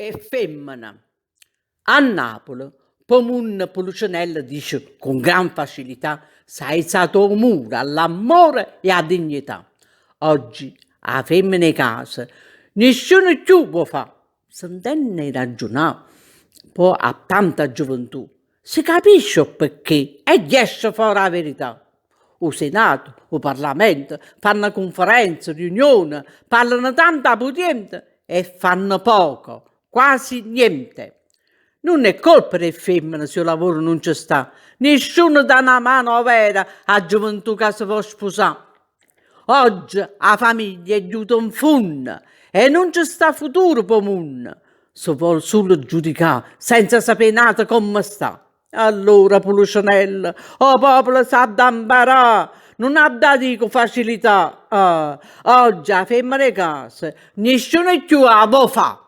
e femmina. A Napoli, Pomun Pulcinella dice con gran facilità: sei stato muro all'amore e alla dignità. Oggi, a femmina in casa, nessuno più può fare. Sentenne ragionare, poi a tanta gioventù, si capisce perché e esce fuori la verità. O Senato, o Parlamento, fanno conferenze, riunioni, parlano tanta putiente e fanno poco, quasi niente. Non è colpa delle femmine se il lavoro non ci sta. Nessuno dà una mano vera a gioventù che si può sposare. Oggi la famiglia è giuta un fun e non ci sta futuro per mun. Si vuol solo giudicare senza sapere nada come sta. Allora, Pulcinella, oh popolo sa d'ambarà, non ha da dico facilità. Oggi a femmina di casa, nessuno più la può fare.